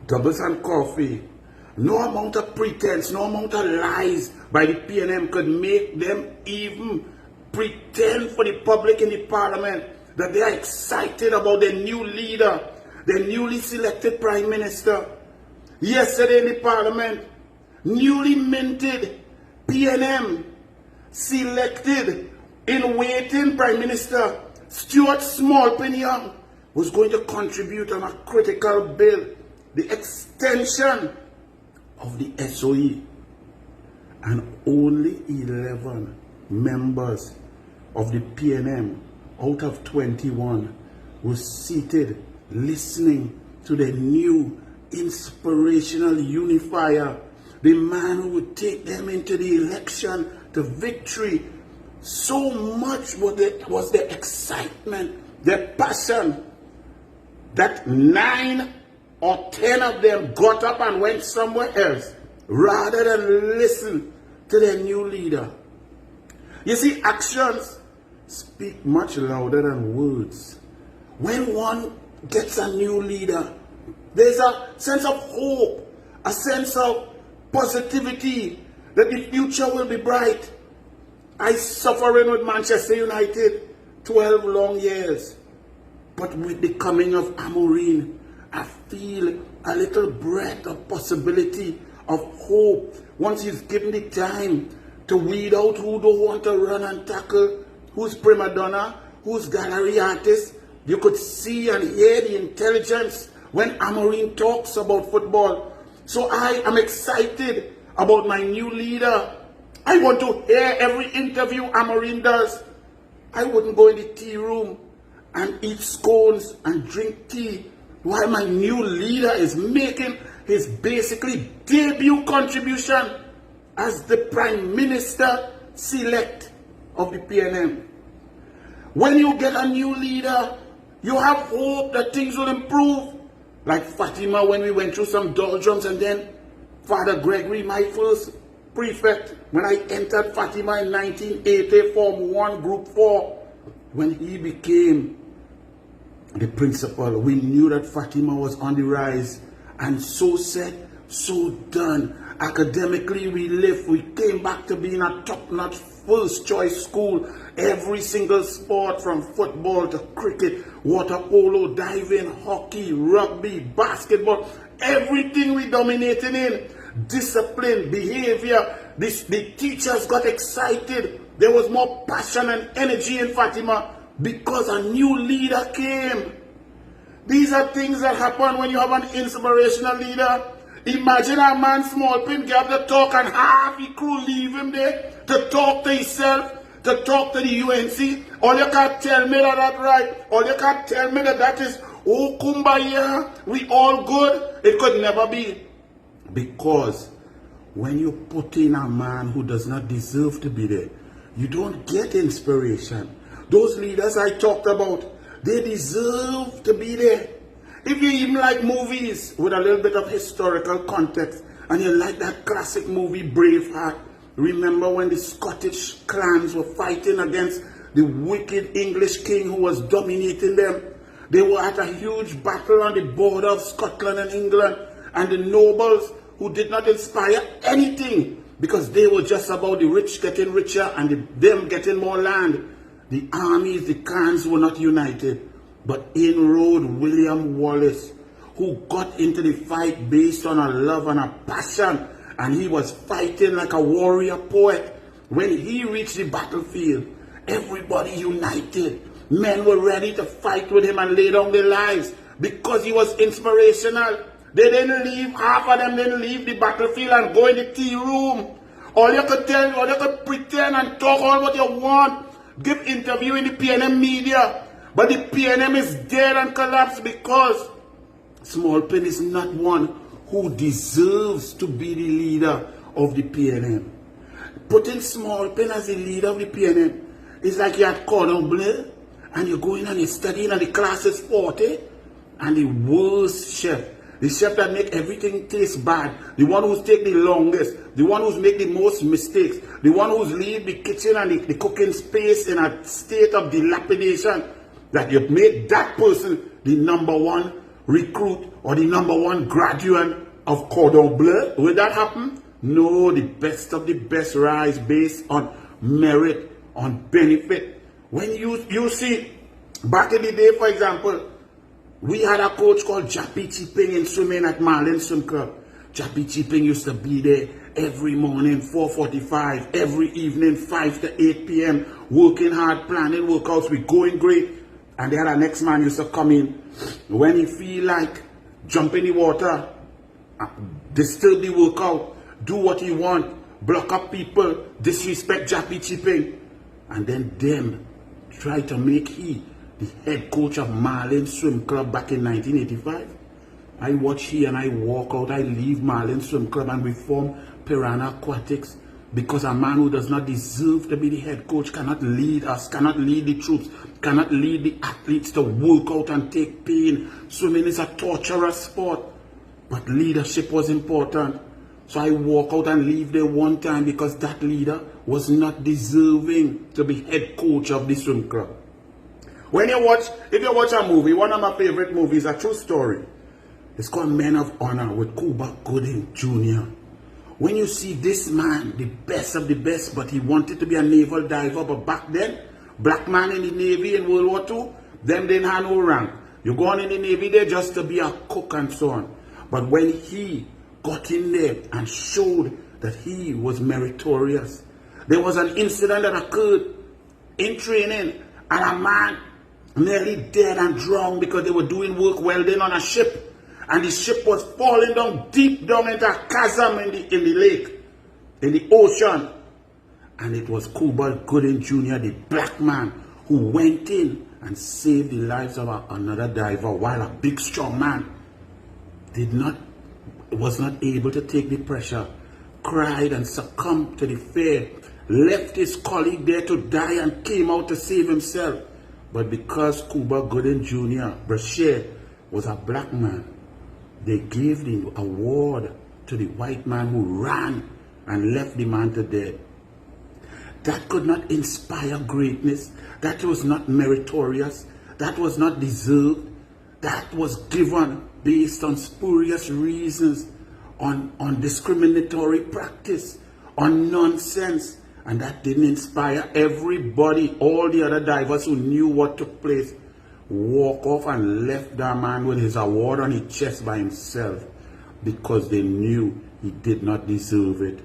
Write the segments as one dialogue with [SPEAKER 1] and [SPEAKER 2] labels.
[SPEAKER 1] doubles and coffee. No amount of pretense, no amount of lies by the PNM could make them even pretend for the public in the parliament that they are excited about their new leader, their newly selected prime minister. Yesterday in the parliament, newly minted PNM selected in waiting prime minister Stuart Smallpin was going to contribute on a critical bill, the extension of the SOE, and only 11 members of the PNM out of 21 were seated listening to the new inspirational unifier, the man who would take them into the election to victory. So much was the excitement, the passion, that 9 or 10 of them got up and went somewhere else rather than listen to their new leader. You see, actions speak much louder than words. When one gets a new leader, there's a sense of hope, a sense of positivity that the future will be bright. I suffering with Manchester United 12 long years. But with the coming of Amorim, I feel a little breath of possibility, of hope. Once he's given the time to weed out who don't want to run and tackle, who's prima donna, who's gallery artist. You could see and hear the intelligence when Amorim talks about football. So I am excited about my new leader. I want to hear every interview Amorim does. I wouldn't go in the tea room and eat scones and drink tea while my new leader is making his basically debut contribution as the Prime Minister select of the PNM. When you get a new leader, you have hope that things will improve. Like Fatima, when we went through some doldrums, and then Father Gregory, my first prefect, when I entered Fatima in 1980, Form 1, Group 4, when he became the principal, we knew that Fatima was on the rise. And so said, so done. Academically, we lived. We came back to being a top-notch, first-choice school. Every single sport, from football to cricket, water polo, diving, hockey, rugby, basketball, everything we dominated in. Discipline, behavior. The teachers got excited. There was more passion and energy in Fatima because a new leader came. These are things that happen when you have an inspirational leader. Imagine a man, Smallpin, get up to talk and half the crew leave him there to talk to himself, to talk to the UNC. All you can tell me that right. All you can tell me that is, oh, kumbaya, we all good. It could never be. Because when you put in a man who does not deserve to be there, you don't get inspiration. Those leaders I talked about, they deserve to be there. If you even like movies with a little bit of historical context, and you like that classic movie Braveheart, remember when the Scottish clans were fighting against the wicked English king who was dominating them? They were at a huge battle on the border of Scotland and England, and the nobles who did not inspire anything because they were just about the rich getting richer and them getting more land. The armies, the clans were not united. But in rode William Wallace, who got into the fight based on a love and a passion, and he was fighting like a warrior poet. When he reached the battlefield, everybody united. Men were ready to fight with him and lay down their lives because he was inspirational. They didn't leave, half of them didn't leave the battlefield and go in the tea room. All you could tell, all you could pretend and talk all what you want. Give interview in the PNM media. But the PNM is dead and collapsed because Smallpin is not one who deserves to be the leader of the PNM. Putting Smallpin as the leader of the PNM is like you had Cordon Bleu and you're going and you're studying and the class is 40 and the worst chef, the chef that make everything taste bad, the one who's take the longest, the one who's make the most mistakes, the one who's leave the kitchen and the cooking space in a state of dilapidation, that you made that person the number one recruit or the #1 graduate of cordon bleu. Will that happen? No, the best of the best rise based on merit, on benefit. When you see, back in the day, for example, we had a coach called Jappy Chipping in swimming at Marlin Swim Club. Jappy Chipping used to be there every morning, 4:45, every evening, 5 to 8 p.m., working hard, planning workouts. We going great. And then the next man used to come in. When he feel like jump in the water, disturb the workout, do what he want, block up people, disrespect Jappy Chipping. And then them try to make he the head coach of Marlin Swim Club back in 1985. I watch he and I walk out. I leave Marlin Swim Club and we form Piranha Aquatics, because a man who does not deserve to be the head coach cannot lead us, cannot lead the troops, cannot lead the athletes to work out and take pain. Swimming is a torturous sport, but leadership was important. So I walk out and leave there one time because that leader was not deserving to be head coach of the swim club. If you watch a movie, one of my favorite movies, a true story, it's called Men of Honor with Cuba Gooding Jr. When you see this man, the best of the best, but he wanted to be a naval diver, but back then, black man in the Navy in World War II, them didn't have no rank. You go on in the Navy there just to be a cook and so on. But when he got in there and showed that he was meritorious, there was an incident that occurred in training, and a man nearly dead and drowned because they were doing work welding on a ship. And the ship was falling down deep down into a chasm in the lake, in the ocean. And it was Cuba Gooding Jr., the black man, who went in and saved the lives of another diver, while a big strong man was not able to take the pressure, cried and succumbed to the fear, left his colleague there to die and came out to save himself. But because Cuba Gooding Jr., Brashear, was a black man, they gave the award to the white man who ran and left the man to death. That could not inspire greatness. That was not meritorious. That was not deserved. That was given based on spurious reasons, on discriminatory practice, on nonsense. And that didn't inspire everybody. All the other divers who knew what took place walk off and left that man with his award on his chest by himself, because they knew he did not deserve it.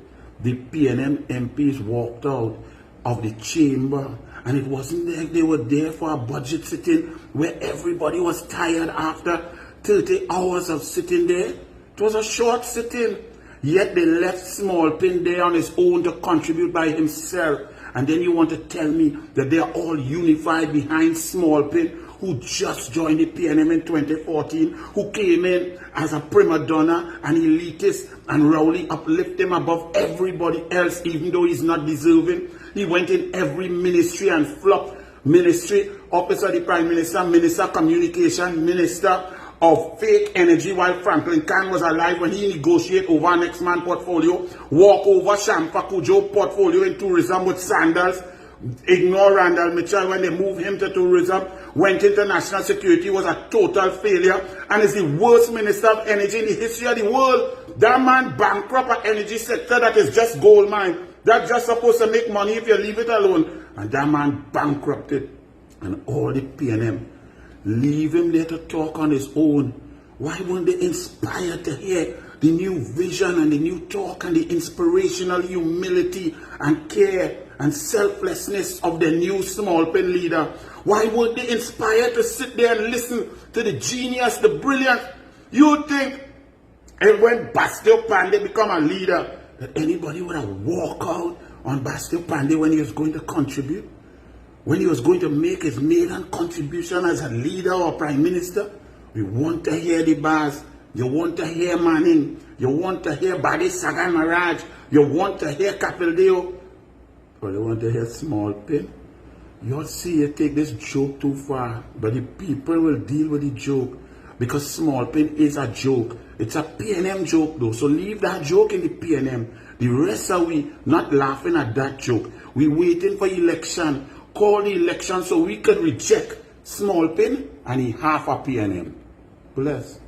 [SPEAKER 1] The PNM MPs walked out of the chamber, and it wasn't like they were there for a budget sitting where everybody was tired after 30 hours of sitting there. It was a short sitting, yet they left Smallpin there on his own to contribute by himself. And then you want to tell me that they are all unified behind Smallpin, who just joined the PNM in 2014, who came in as a prima donna and elitist, and Rowley uplift him above everybody else, even though he's not deserving. He went in every ministry and flopped. Ministry, Office of the Prime Minister, Minister of Communication, Minister of Fake Energy, while Franklin Khan was alive when he negotiated over next man portfolio, walk over Shamfa Kujo portfolio in tourism with Sandals, ignore Randall Mitchell when they moved him to tourism, went into national security, was a total failure, and is the worst minister of energy in the history of the world. That man bankrupt an energy sector that is just gold mine. That's just supposed to make money if you leave it alone. And that man bankrupted. And all the PNM leave him there to talk on his own. Why weren't they inspired to hear the new vision and the new talk and the inspirational humility and care and selflessness of the new Smallpin leader? Why weren't they inspired to sit there and listen to the genius, the brilliant? You think, and when Bastille Pandey become a leader, that anybody would have walked out on Bastille Pandey when he was going to contribute? When he was going to make his maiden contribution as a leader or prime minister? We want to hear the bars. You want to hear Manning. You want to hear Badi Sagan Maraj. You want to hear Capildeo. Or you want to hear Smallpin. You'll see you take this joke too far. But the people will deal with the joke. Because Smallpin is a joke. It's a PNM joke though. So leave that joke in the PNM. The rest are we not laughing at that joke. We waiting for election. Call the election so we can reject Smallpin and he half a PNM. bless.